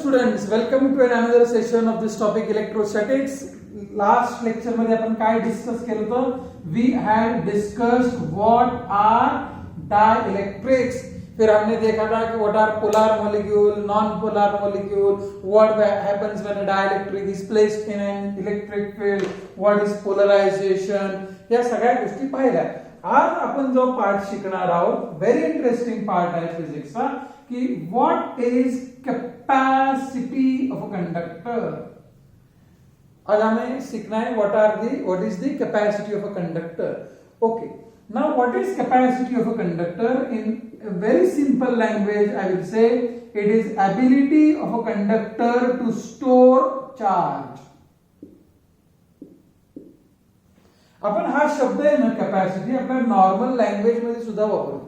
students, welcome to another session of this topic electrostatics. Last lecture मध्ये आपण काय discuss केलं होतं? We had discussed what are dielectrics. फिर हमने देखा था कि what are polar molecule, non-polar molecule, what happens when a dielectric is placed in an electric field, what is polarization, या सगळ्या गोष्टी पाहिल्या. आज आपण जो पार्ट शिकणार आहोत, व्हेरी इंटरेस्टिंग पार्ट आहे फिजिक्सचा, कि what is capacity of a conductor. आज हमें सीखना है what is the capacity of a conductor. Okay, now what is capacity of a conductor? In very simple language I will say it is ability of a conductor to store charge. आपण हा शब्द आहे ना capacity आपल्या normal language मध्ये सुद्धा वापरतो.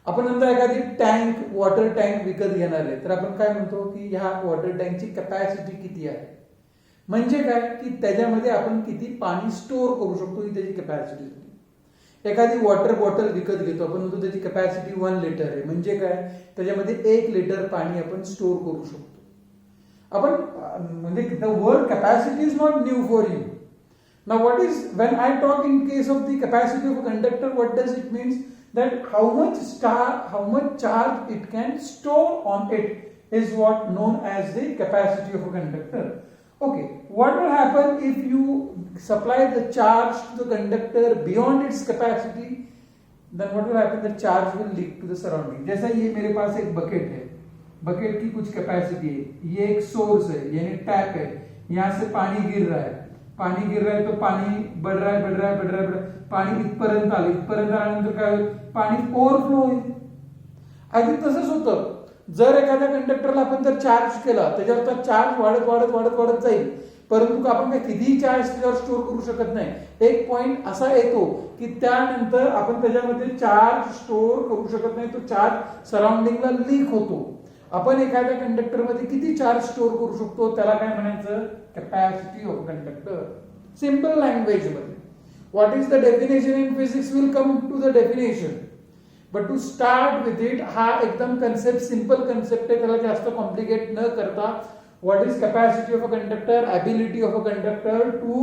आपण नंतर एखादी टँक, वॉटर टँक विकत घेणार आहे तर आपण काय म्हणतो की ह्या वॉटर टँकची कॅपॅसिटी किती आहे. म्हणजे काय की त्याच्यामध्ये आपण किती पाणी स्टोअर करू शकतो ही त्याची कॅपॅसिटी. एखादी वॉटर बॉटल विकत घेतो आपण म्हणतो त्याची कॅपॅसिटी 1 लिटर आहे. म्हणजे काय, त्याच्यामध्ये 1 लिटर पाणी आपण स्टोअर करू शकतो. आपण म्हणजे the word capacity is not new for you. Now what is, when I talk in case of the capacity of a conductor, what does it mean? That how much charge it can store on it is what known as the capacity of a conductor. Okay, what will happen if you supply the charge to the conductor beyond its capacity? Then what will happen? The charge will leak to the surrounding. जैसा ये मेरे पास एक bucket है, bucket की कुछ capacity है, ये एक सोर्स है यानी टैप है, यहाँ से पानी गिर रहा है, पाणी गिर रहा है तो पाणी बढ़ रहा है, पाणी इथपर्यंत आल्यानंतर काय होईल, पाणी ओव्हरफ्लो होईल. अगदी तसंच होतं. जर एखाद्या कंडक्टरला आपण जर चार्ज केला त्याच्यावरचा चार्ज वाढत जाईल, परंतु आपण काय कितीही चार्ज त्याच्यावर स्टोअर करू शकत नाही. एक पॉइंट असा येतो की त्यानंतर आपण त्याच्यामध्ये चार्ज स्टोअर करू शकत नाही, तो चार्ज सराउंडिंगला लीक होतो. आपण एखाद्या कंडक्टर मध्ये किती चार्ज स्टोअर करू शकतो त्याला काय म्हणायचं, capacity of conductor. Simple language मध्ये what is the definition in physics will come to the definition, but to start with it हा एकदम कन्सेप्ट सिंपल कन्सेप्ट आहे, त्याला जास्त कॉम्प्लिकेट न करता what is capacity of a conductor, ability of a conductor to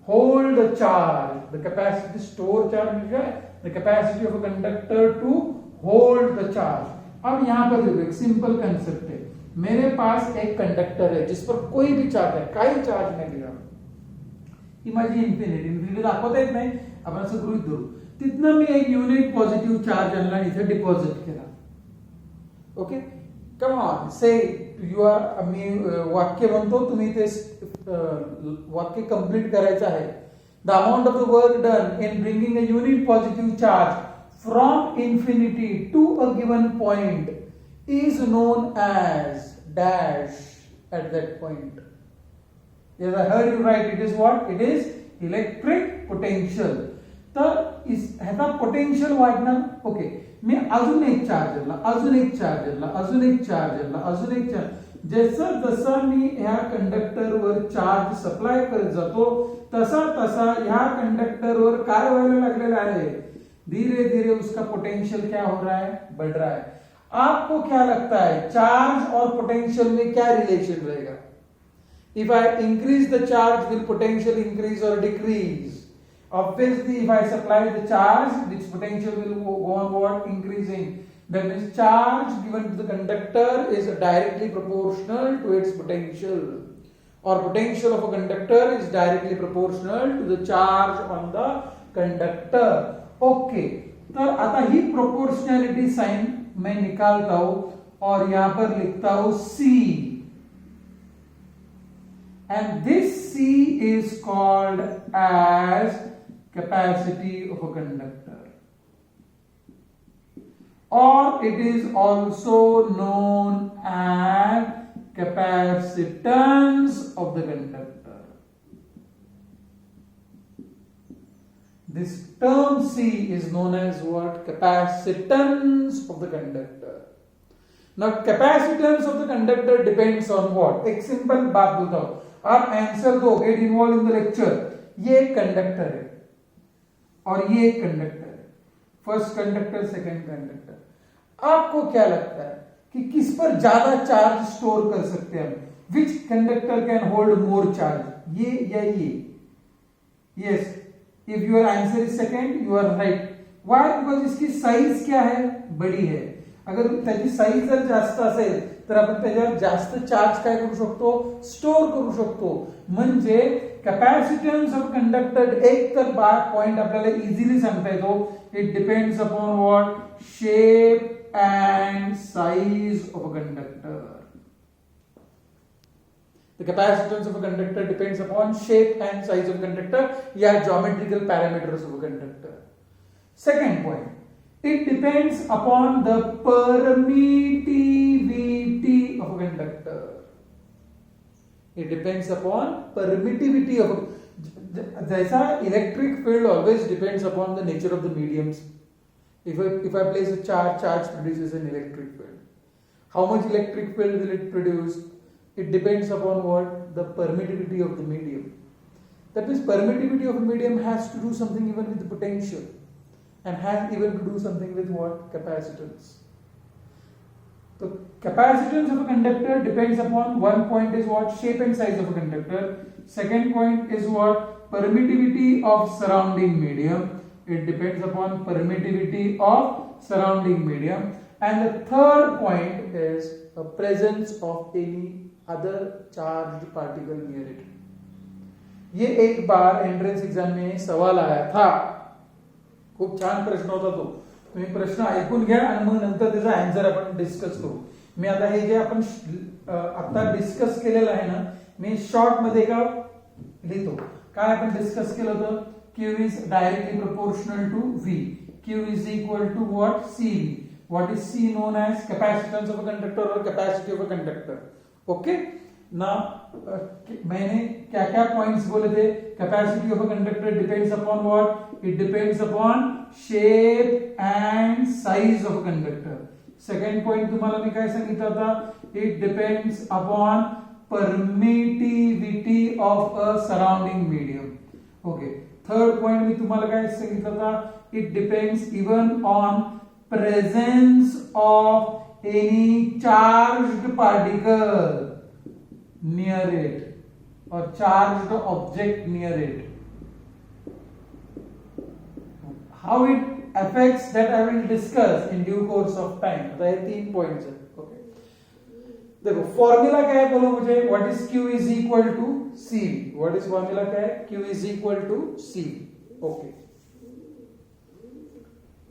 hold the charge, the capacity store charge म्हणजे the capacity of a conductor to hold the charge. अब यहां पर देखो एक सिंपल कंसेप्ट है. मेरे पास एक कंडक्टर है जिस पर कोई भी चार्ज है, काही चार्ज नाही दिला, ही माझी इन्फिनिटी दाखवता येत नाही, आपण असं गृहीत धरू. तिथनं मी एक युनिट पॉझिटिव्ह चार्ज आणला इथे डिपॉझिट केला. ओके, कम ऑन से यू आर, मी वाक्य म्हणतो, तुम्ही ते वाक्य कंप्लीट करायचं आहे. The amount of the work done in bringing a unit positive charge from infinity to a given point is known as dash at that point. Yes, I heard you right. It is what? It is electric potential. तर ह्याचा potential वाढणार. Okay, मी अजून एक चार्जरला जसं जसं मी ह्या कंडक्टरवर charge supply करत जातो तसा तसा ह्या कंडक्टरवर काय व्हायला लागलेलं आहे, धीरे धीरे उसका पोटेंशियल क्या हो रहा है, बढ़ रहा है. आपको क्या लगता है चार्ज और पोटेंशियल में क्या रिलेशन रहेगा? If I increase the charge will potential increase और decrease? Obviously if I supply the charge its potential will go on what, increasing. That means charge given to the conductor is directly proportional to its potential, or potential of a conductor is directly proportional to the charge on the conductor. Okay, तो आता ही proportionality sign मैं निकालता हूं और यहां पर लिखता हूं C, and this C is called as capacity of a conductor, और it is also known as capacitance of the conductor. This term C is known as what? Capacitance of the conductor. Now capacitance of the conductor depends on what? एक simple बात बताओ, आप answer दो, get involve in the lecture. ये एक conductor है और ये एक कंडक्टर है, फर्स्ट कंडक्टर, सेकंड कंडक्टर. आपको क्या लगता है कि किस पर ज्यादा चार्ज स्टोर कर सकते हैं हम, which conductor can hold more charge, ये या ये? Yes, if your answer is second you are right. Why? Because इसकी साईज क्या है, बडी आहे. अगर त्याची साईज जर जास्त असेल तर आपण त्याच्यावर जास्त चार्ज काय करू शकतो, स्टोर करू शकतो. म्हणजे कॅपॅसिटन्स ऑफ कंडक्टर एक तर पॉइंट आपल्याला इझिली सांगता येतो, it depends upon what, shape and size of a conductor. The capacitance of a conductor depends upon shape and size of conductor, या geometrical parameters of a conductor. Second point, it depends upon the permittivity of a conductor. It depends upon permittivity of जैसा electric field always depends upon the nature of the mediums. If I place a charge produces an electric field. How much electric field will it produce? It depends upon what? The permittivity of the medium. That means permittivity of a medium has to do something even with the potential, and has even to do something with what? Capacitance. The capacitance of a conductor depends upon, one point is what? Shape and size of a conductor. Second point is what? Permittivity of surrounding medium. It depends upon permittivity of surrounding medium. And the third point is the presence of any other charged particle near it. ये एक बार entrance exam में सवाल आया था, खूप छान प्रश्न होता तो. तुम्ही प्रश्न ऐकून घ्या आणि मग नंतर त्याचा आन्सर आपण डिस्कस करू. मी आता हे जे आपण आता डिस्कस केलेलं आहे ना, मी शॉर्ट मध्ये का लिहितो. काय आपण डिस्कस केलं होतं? Q is directly proportional to V. Q is equal to what? CV. What is C known as? Capacitance of a conductor or capacity of a conductor. Okay ना, मैंने क्या क्या पॉइंट्स बोले थे? Capacity of a conductor depends upon what? It depends upon shape and size of a conductor. Second point तुम्हाला मी काय सांगितलं होता? It depends upon permittivity of a surrounding medium. Okay. Third point मी तुम्हाला काय सांगितलं होता? It depends even on presence of any charged particle near it or charged object near it. How it affects that I will discuss in due course of time. आता हे 3 points हैं. Okay, देखो formula क्या है बोलो मुझे. What is Q is equal to CV. What is formula क्या है? Q is equal to CV. Okay.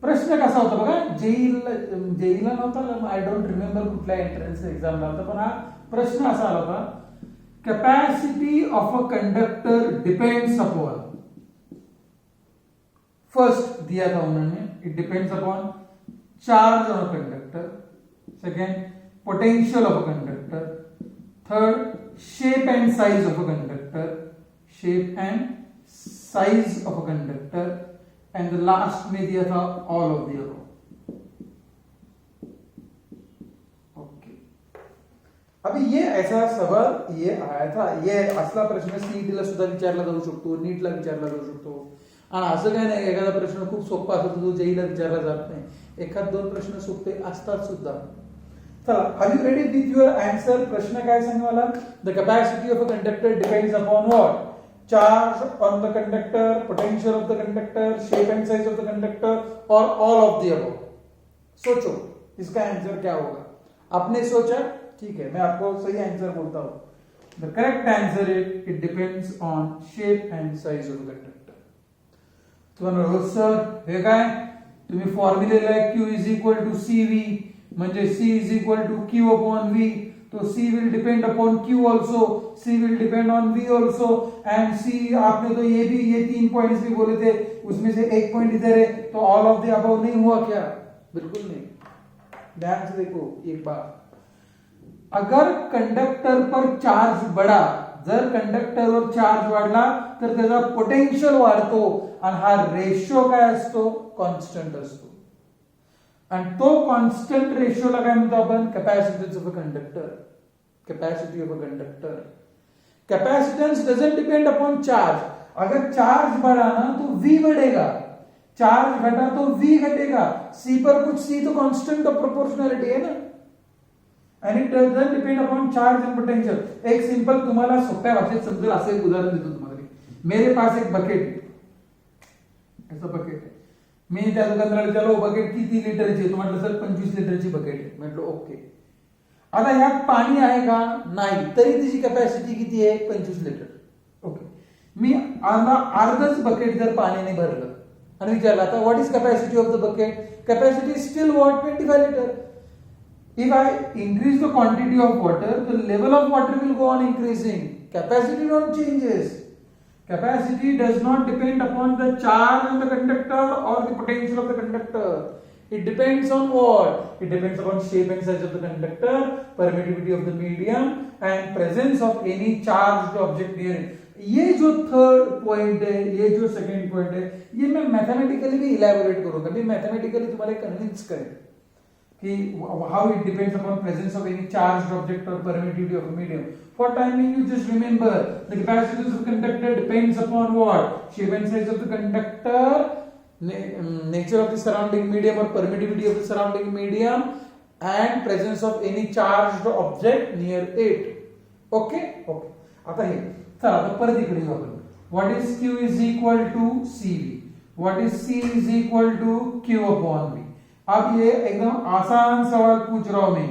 प्रश्न कसा होता बघा, जेईला नव्हता, आय डोंट रिमेंबर कुठल्या एंट्रन्स एक्झामला होता, पण हा प्रश्न असा आला होता. Capacity of a conductor depends upon, first दिया था उन्होंने, it depends upon charge on a conductor. Second, potential of a conductor. Third, shape and size of a conductor. Shape and size of a conductor. And the last में दिया था all of the above. Okay, अभी ये ऐसा सवाल ये आया था, ये असला प्रश्न सीईटीला सुद्धा विचारला जाऊ शकतो, नीटला विचारला जाऊ शकतो. आणि असं काय नाही एखादा प्रश्न खूप सोपा असतो तो जेईला विचारला जात नाही. एखाद दोन प्रश्न सोपे असतात सुद्धा. चला, are you ready with your answer? प्रश्न काय सांगा मला? The capacity of a conductor depends upon what? Charge on the conductor, potential of the conductor, shape and size of the conductor, or all of the above. सोचो इसका answer क्या होगा. आपने सोचा, ठीक है, मैं आपको सही आंसर बोलता हूं. The correct answer is it depends on shape and size of the conductor. तुम्हाला रोज सर हे काय तुम्ही formula लिहिलाय Q is equal to CV, म्हणजे C is equal to Q upon V. तो C will depend upon Q also, C will depend on V also, and C आपने तो ये 3 points भी बोले थे, उसमें से एक पॉइंट इधर है, तो ऑल ऑफ द अबव नहीं हुआ क्या? बिल्कुल नहीं. ध्यान से देखो एक बार, अगर कंडक्टर पर चार्ज बढ़ा, जर कंडक्टरवर चार्ज वाढला तर त्याचा पोटेन्शियल वाढतो आणि हा रेशो काय असतो? कॉन्स्टंट असतो. आणि तो कॉन्स्टंट रेशोला काय म्हणतो आपण? Capacitance of a conductor. Capacity of a conductor. Capacitance doesn't depend upon charge. अगर चार्ज बढ़ा ना तो V बढ़ेगा, चार्ज घटा तो V घटेगा. C पर कुछ, C तो कांस्टेंट ऑफ प्रोपोर्शनलिटी है ना. and it doesn't depend upon charge and potential. एक सिंपल तुम्हाला सोप्या भाषेत समजेल असं एक उदाहरण देतो तुम्हाला. मेरे पास एक बकेट, ऐसा बकेट है. मी त्या दुकानदाराला विचारलो बकेट किती लिटरची आहे, तो म्हटलं सर 25 लिटरची बकेट आहे. म्हटलं ओके. आता यात पाणी आहे का? नाही. तरी तिची कॅपॅसिटी किती आहे? 25 लिटर. ओके. मी अर्धच बकेट जर पाण्याने भरलं आणि विचारलं आता what is capacity of the bucket? Capacity still what? 25 litre. If I increase the quantity of water, the level of water will go on increasing. Capacity don't changes. Capacity does not depend upon the charge on the conductor or the potential of the conductor. It depends on what? It depends upon shape and size of the conductor, permittivity of the medium, and presence of any charged object near it. ये जो third point है, ये जो second point है, ये मैं mathematically भी elaborate करूंगा. मैं मैथमेटिकली तुम्हारे कन्विंस करें कि how it depends upon presence of any charged object or permittivity of a medium. For timing, you just remember the capacitance of conductor depends upon what? Shape and size of the conductor, nature of the surrounding medium or permittivity of the surrounding medium, and presence of any charged object near it. Okay? Okay. आता हे चला आता परत इकडे येऊ आपण. What is Q is equal to CV? What is C is equal to Q upon V? अब ये एकदम आसान सवाल पूछ रहा हूं मैं.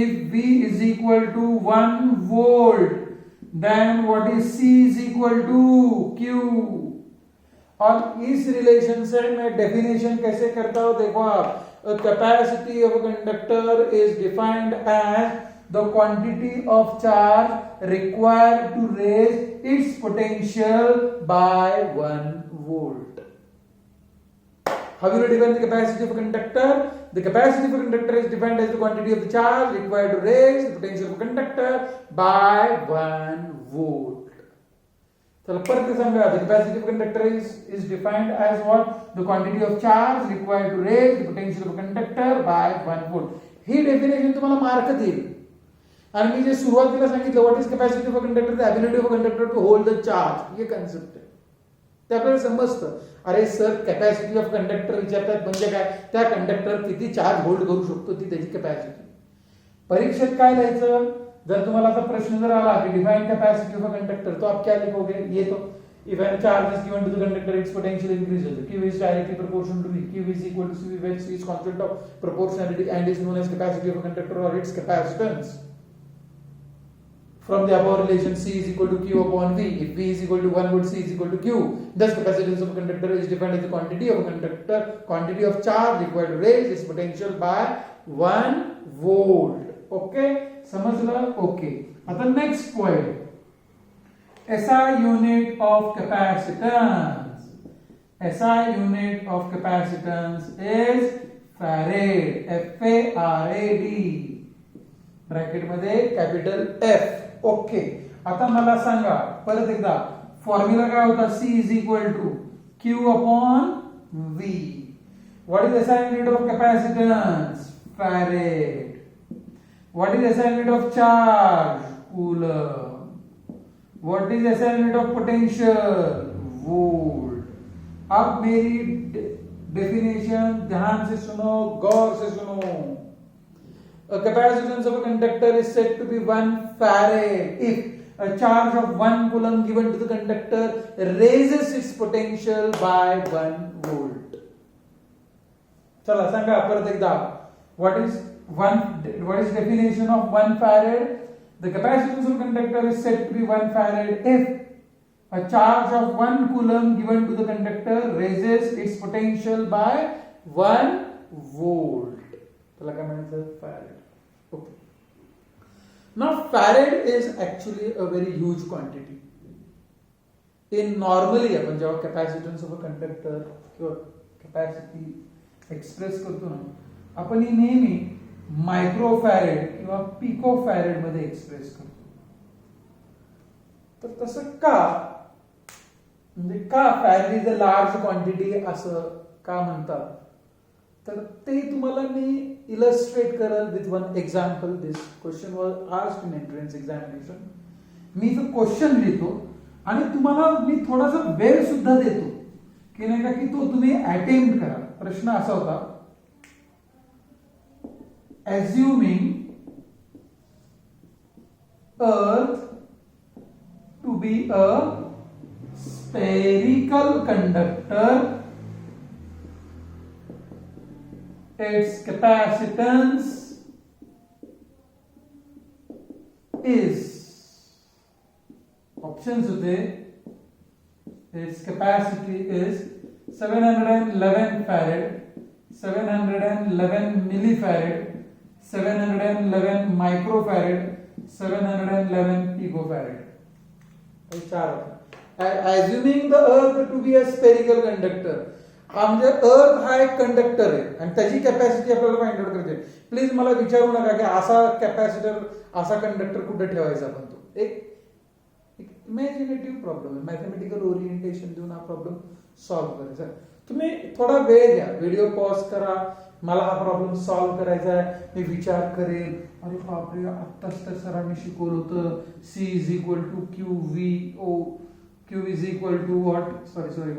If V is equal to 1 volt, then what is C is equal to Q? और इस रिलेशन से मैं डेफिनेशन कैसे करता हूं देखो आप. Capacity of a conductor is defined as the quantity of charge required to raise its potential by 1 volt. How will you define the capacity of a conductor? The capacity of a conductor is defined as the quantity of the charge required to raise the potential of a conductor by 1 volt. So, परत सांगा, the capacity of a conductor is defined as what? The quantity of charge required to raise the potential of a conductor by 1 volt. ही definition तुम्हाला mark देईल. आणि मी जे सुरुवातीला सांगितलं what is capacity of a conductor, the ability of a conductor to hold the charge, हे concept आहे. ते आपल्याला समजतं. अरे सर कॅपॅसिटी ऑफ कंडक्टर विचारतात म्हणजे काय? त्या कंडक्टर किती चार्ज होल्ड करू शकतो ती त्याची कॅपॅसिटी. परीक्षेत काय लिहायचं? जर तुम्हाला असा प्रश्न जर आला की define capacity of a conductor, तो आप क्या लिखोगे? ये तो if a charge is given to the conductor, its potential increases. Q is directly proportional to V. Q is equal to CV, where C is constant of proportionality and is known as capacity of a conductor or its capacitance. From the above relation, C is equal to Q upon V. If V is equal to 1 volt, C is equal to Q. Thus, capacitance of a conductor is defined as the quantity of a conductor, quantity of charge required to raise its potential by 1 volt. Okay? समझला? Okay. आता next point. SI unit of capacitance. SI unit of capacitance is farad. F-A-R-A-D. Bracket मध्ये capital F. Okay. आता मला सांगा परत एकदा formula काय होता? C is equal to Q upon V. What is SI unit of capacitance? Farad. What is SI unit of charge? Coulomb. What is SI unit of potential? Volt. अब मेरी definition ध्यान से सुनो, गौर से सुनो. A capacitance of a conductor is said to be 1 farad if a charge of 1 coulomb given to the conductor raises its potential by 1 volt. चला सांगा परत एकदा. What is definition of 1 farad? The capacitance of a conductor is said to be 1 farad if a charge of 1 coulomb given to the conductor raises its potential by 1 volt. त्याला काय म्हणायचं? Farad. Okay. Now farad is actually a very huge quantity. In normally आपण जेव्हा capacitance of a conductor किंवा capacity express करतो ना, आपण ही नेहमी मायक्रो फॅरेड किंवा पिको फॅरेड मध्ये एक्सप्रेस करतो. तर तसं का? म्हणजे का farad is a large quantity असं का म्हणतात? तर ते तुम्हाला मी इलस्ट्रेट करेल with one example. This question was asked in entrance examination. मी जो क्वेश्चन लिहितो आणि तुम्हाला मी थोडासा वेळ सुद्धा देतो की नाही का की तो तुम्ही अटेम्प्ट करा. प्रश्न असा होता, assuming earth to be a spherical conductor, its capacitance is, options होते, its capacity is 711 farad, 711 millifarad, 711 microfarad, 711 picofarad. Assuming the earth to be a spherical conductor, म्हणजे अर्थ हा एक कंडक्टर आहे आणि त्याची कॅपॅसिटी आपल्याला फाइंड आउट करायची. प्लीज मला विचारू नका की असा कॅपॅसिटर, असा कंडक्टर कुठे ठेवायचा. आपण तो एक इमॅजिनेटिव्ह प्रॉब्लेम आहे. मॅथमॅटिकल ओरिएंटेशन देऊन हा प्रॉब्लेम सॉल्व्ह करायचा. तुम्ही थोडा वेळ घ्या, व्हिडिओ पॉज करा, मला हा प्रॉब्लेम सॉल्व्ह करायचा आहे, मी विचार करेन. अरे बापरे, आत्ताच तर सरांनी शिकवलं होतं C is equal to QVO, Q is equal to what?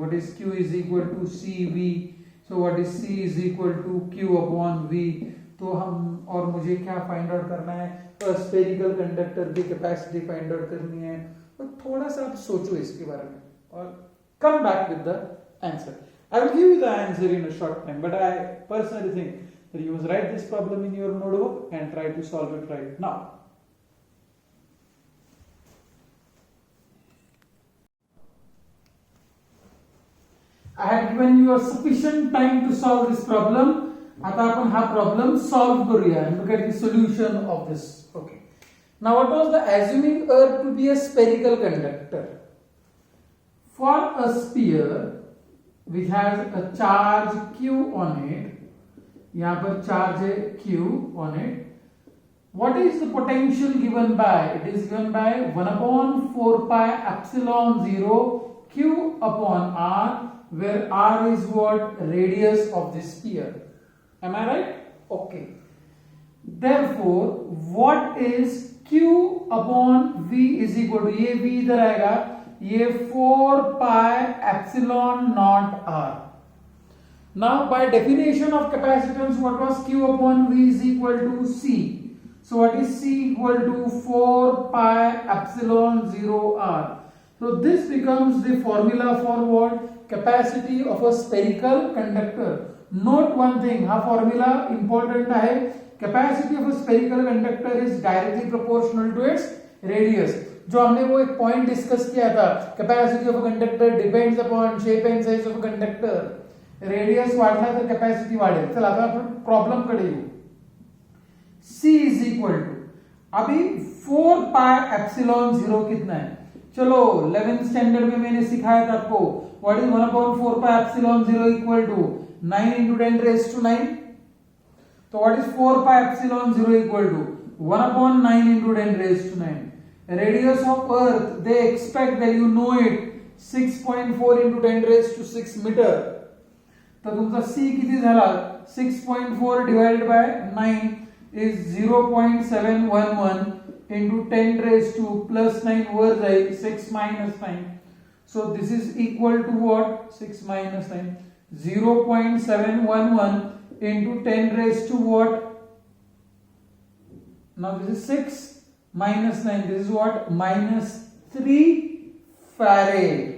What is Q is equal to CV? So what is C is equal to Q upon V? तो हम, और मुझे क्या फाइंड आउट करना है? स्फेरिकल कंडक्टर की capacity find out करनी है. तो थोड़ा सा आप सोचो इसके बारे में और come back with the answer. I will give you the answer in a short time, but I personally think that you must write this problem in your notebook and try to solve it right now. I had given you a sufficient time to solve this problem. आता आपण हा problem solve करूया and look at the solution of this. Okay. Now what was the assuming earth to be a spherical conductor? For a sphere which has a charge Q on it, यहाँ पर charge है Q on it. What is the potential given by? It is given by 1 upon 4 pi epsilon 0 Q upon R, where R is what? Radius of the sphere. Am I right? Okay. Therefore, what is Q upon V is equal to, ये V इधर आएगा, ये 4 pi epsilon naught R. Now by definition of capacitance, what was Q upon V is equal to C. So what is C equal to? 4 pi epsilon 0 R. So this becomes the formula for what? Capacity of a spherical conductor. Note one thing, हा formula important आहे. Capacity of a spherical conductor is directly proportional to its radius. जो हमने वो एक point discuss किया था, capacity of a conductor depends upon shape and size of a conductor. Radius वाढला तर capacity वाढेल. चला आता आपण प्रॉब्लेम कडे येऊ. C is equal to, अभी 4 pi epsilon 0 कितना है? चलो 11th स्टैंडर्ड में मैंने सिखाया था आपको. What is 1 upon 4 pi epsilon 0 equal to 9 into 10 raised to 9. So what is 4 pi epsilon 0 equal to? 1 upon 9 into 10 raised to 9. Radius of earth, they expect that you know it, 6.4 into 10 raised to 6 meter. तो तुमचा C किती झाला? 6.4 divided by 9 is 0.711 into 10 raised to plus 9 वर जाईल, 6 minus 9. So this is equal to what? 6 minus 9. 0.711 into 10 raised to what? Now this is 6 minus 9. This is what? Minus 3 farad.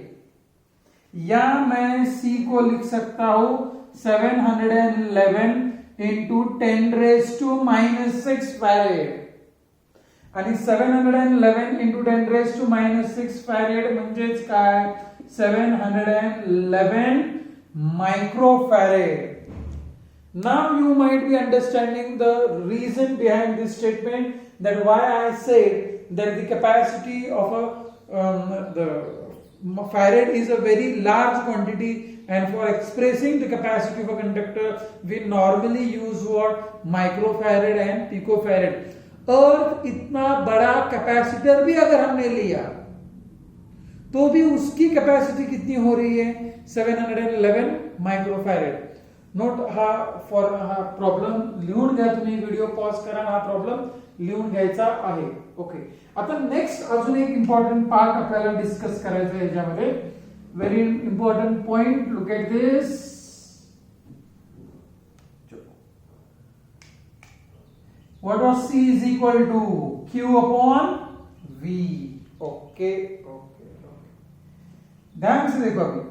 या मैं C को लिख सकता हूं 711 into 10 raised to minus 6 farad. आणि 711 into 10 raised to minus 6 farad म्हणजेच काय? 711 microfarad. Now you might be understanding the reason behind this statement, that why I said that the capacity of the farad is a very large quantity, and for expressing the capacity of a conductor we normally use what? Microfarad and picofarad. अर्थ इतना बड़ा capacitor भी अगर हमने लिया तो भी उसकी capacity कितनी हो रही है? 711 माइक्रोफैरेड. नोट हा फॉर हा प्रॉब्लेम लिहून घ्या तुम्ही, व्हिडिओ पॉज करा, हा प्रॉब्लेम लिहून घ्यायचा आहे. ओके. आता नेक्स्ट अजून एक इम्पॉर्टंट पार्ट आपल्याला डिस्कस करायचं आहे याच्यामध्ये. Very important point. Look at this. What was C is equal to? Q upon okay okay okay, ध्यान से देखो अभी,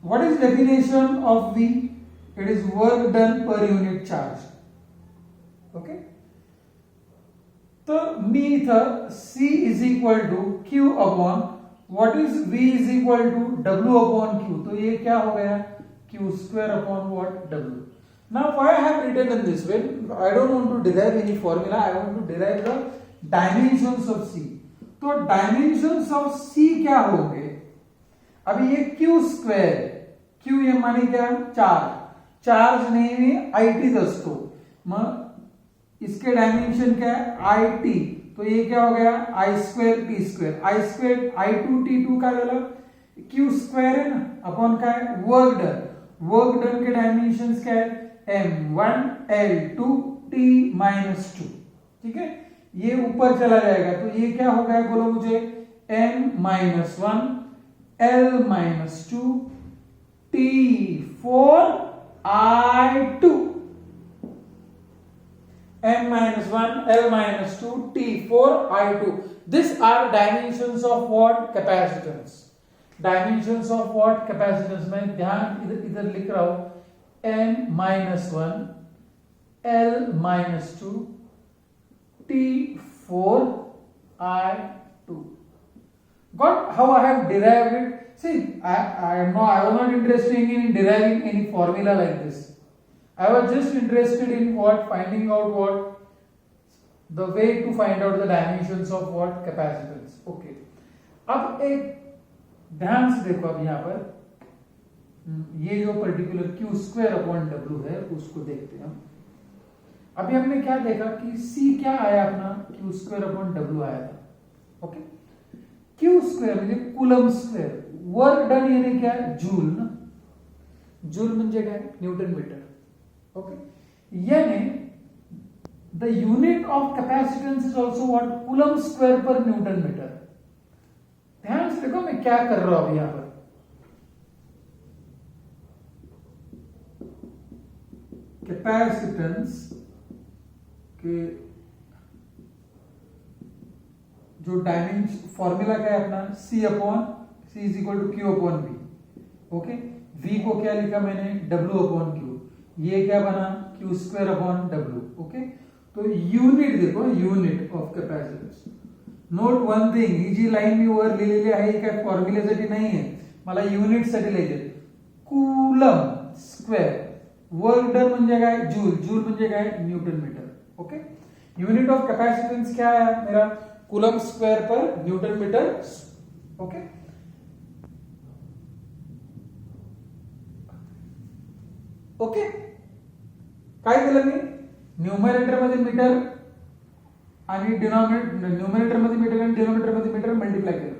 what is definition of V? It is work done per unit charge. Okay, तो मी इथं C is equal to Q upon what is V is equal to W upon Q. तो ये क्या हो गया? Q square upon what? W. Now why I have written in this way? I don't want to derive any formula. I want to derive the dimensions of C. तो dimensions of C क्या होंगे? अभी ये Q square, Q ये माने क्या? Charge. Charge नेहमी IT असतो. मग इसके डायमेंशन क्या है? IT. तो ये क्या हो गया? I square T square. I square I2 T2 काय झालं? Q स्क्वायर है ना अपॉन काय? Work done. वर्क डन के डायमेंशंस क्या है? M1 L2 T minus 2. ठीक है, ये ऊपर चला जाएगा तो ये क्या हो गया? बोलो मुझे. M minus 1 L minus 2 T4 I2. M minus 1 L minus 2 T4 I2. These are dimensions of what? Capacitance. Dimensions of what? Capacitance. मैं ध्यान इधर लिख रहा हूं. M minus 1 L minus 2 T4 I2. Got how I have derived it? See, I was not interested in deriving any formula like this. I was just interested in what? Finding out what? The way to find out the dimensions of what? Capacitance. Okay. अब एक ध्यान से देखो, अब यहां पर ये जो particular Q square upon W है उसको देखते हैं हम. अभी हमने क्या देखा कि C क्या आया अपना? Q स्क्वायर अपॉन W आया था. ओके, Q स्क्वायर म्हणजे कुलम स्क्वायर. वर्क डन यानी क्या? जूल ना. जूल म्हणजे काय? Newton metre. ओके, यानी the unit of capacitance is also what? Coulomb square per newton metre. ध्यान से देखो मैं क्या कर रहा हूं यहां पर. कैपेसिटेंस के जो डायमेंशन फॉर्मूला क्या है अपना? C upon C is equal to Q upon V. Okay, V को क्या लिखा मैंने? W upon Q. ये क्या बना? Q square upon W. Okay, तो यूनिट देखो, unit of capacitance. Note one thing, ही जी लाईन मी वर लिहिलेली आहे ही काय फॉर्म्युलेसाठी नाही आहे, मला युनिट साठी लिहायचे. Coulomb square. वर्क डन म्हणजे काय? जूल. जूल म्हणजे काय? Newton metre. Okay, unit of capacitance क्या है मेरा? Coulomb square per newton metre. Okay, okay, काय केलं मी? न्यूमरेटर मध्ये मीटर आणि न्यूमरेटर मध्ये मीटर आणि डिनोमिनेटर मध्ये मीटर मल्टीप्लाई केलं.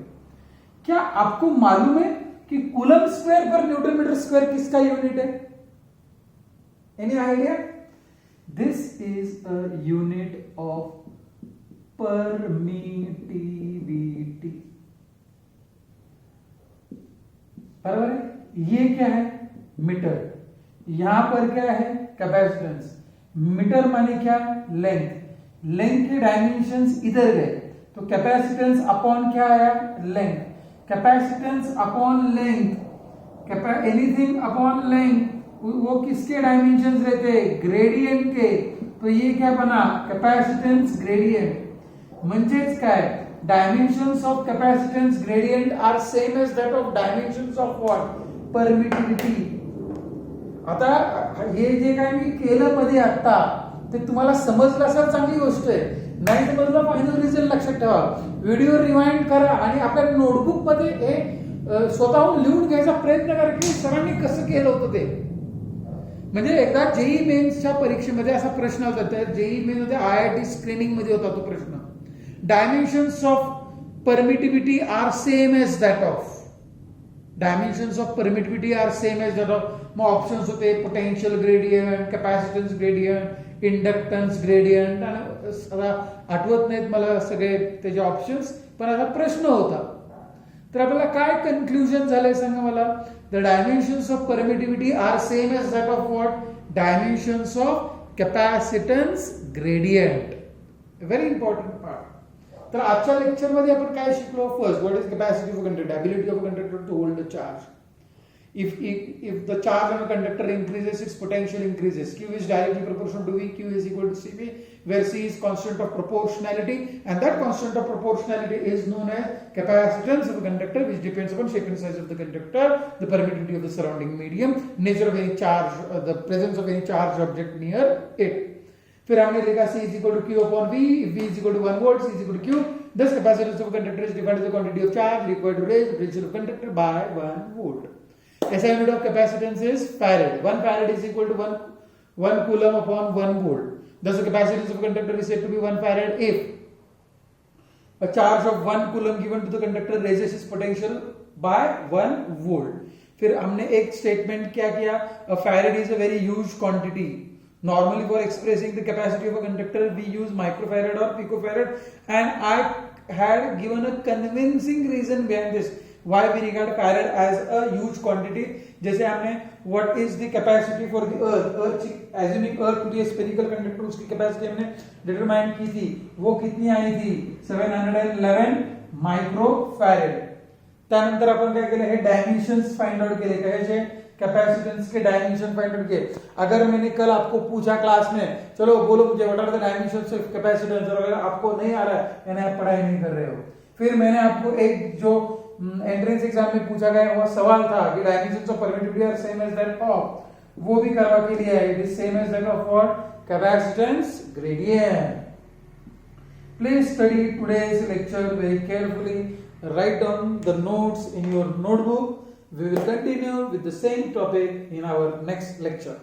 क्या आपको मालूम है कि coulomb square per newton metre square किसका यूनिट है? Any idea? This is a unit of permittivity. बराबर है. ये क्या है? मीटर. यहां पर क्या है? कैपेसिटेंस. मीटर माने क्या? लेंथ. लेंथ के डायमेंशंस इधर गए तो कैपेसिटेंस अपॉन क्या आया? Length. Capacitance upon length. Anything upon length वो किसके डायमेंशंस रहते हैं? ग्रेडियंट के. तो ये क्या बना? Capacitance gradient. म्हणजेच काय? Dimensions of capacitance gradient are same as that of dimensions of what? Permittivity. आता हे जे काय मी केलं मध्ये आता ते तुम्हाला समजलं असेल, चांगली गोष्ट आहे. नाही समजलं फायनल रिझल्ट लक्षात ठेवा. व्हिडिओ रिवाइंड करा आणि आपल्या नोटबुक मध्ये हे स्वतःहून लिहून घ्यायचा प्रयत्न करा की सरांनी कसं केलं होतं ते. म्हणजे एकदा जेई मेन्सच्या परीक्षेमध्ये असा प्रश्न होता, त्या जेई मेन्स मध्ये IIT स्क्रीनिंग मध्ये होता तो प्रश्न. Dimensions of permittivity are same as that of. Dimensions of permittivity are same as that of. मग ऑप्शन्स होते potential gradient, capacitance gradient, inductance gradient आणि सगळं आठवत नाहीत मला सगळे त्याचे ऑप्शन्स, पण असा प्रश्न होता. तर आपल्याला काय कन्क्लुजन झालंय सांगा मला? The dimensions of permittivity are same as that of what? Dimensions of capacitance gradient. Very important part. तर आजच्या लेक्चर मध्ये आपण काय शिकलो? First, what is capacity of a conductor, ability of a conductor to hold a charge. If the charge on a conductor increases, its potential increases. Q is directly proportional to V. Q is equal to Cv, where C is constant of proportionality, and that constant of proportionality is known as capacitance of a conductor, which depends upon shape and size of the conductor, the permittivity of the surrounding medium, nature of any charge, the presence of any charged object near it. फिर हमने देखा C is equal to Q upon V. If V is equal to 1 volt, C is equal to Q. Thus, capacitance of a conductor is defined as the quantity of charge required to raise the potential of a conductor by 1 volt. SI unit of capacitance is farad. 1 farad is equal to 1 coulomb upon 1 volt. Thus, the capacitance of a conductor is said to be 1 farad if a charge of 1 coulomb given to the conductor raises its potential by 1 volt. फिर हमने एक statement क्या किया? A farad is a very huge quantity. Normally, for expressing the capacity of a conductor, we use microfarad or picofarad, and I had given a convincing reason behind this. Why we regard farad as a huge quantity? जैसे हमने what is the capacity for the earth, assuming earth to be a spherical conductor, उसकी capacity हमने determine की थी, वो कितनी आई थी? 711 microfarad. त्यानंतर आपण काय केलं? हे डायमेन्शन्स फाइंड आउट केले. कशाचे? कैपेसिटेंस के डायमेंशन फाइंड आउट किए. अगर मैंने कल आपको पूछा क्लास में, चलो बोलो मुझे what are the dimensions of capacitance, और अगर आपको नहीं आ रहा है यानी आप पढ़ाई नहीं कर रहे हो, फिर मैंने आपको एक जो एंट्रेंस एग्जाम में पूछा गया वो सवाल था कि dimensions of permittivity are same as that of, वो भी करवा के लिए है. It is same as that of what? Capacitance gradient. Please study today's lecture very carefully. Write down the notes in your notebook. We will continue with the same topic in our next lecture.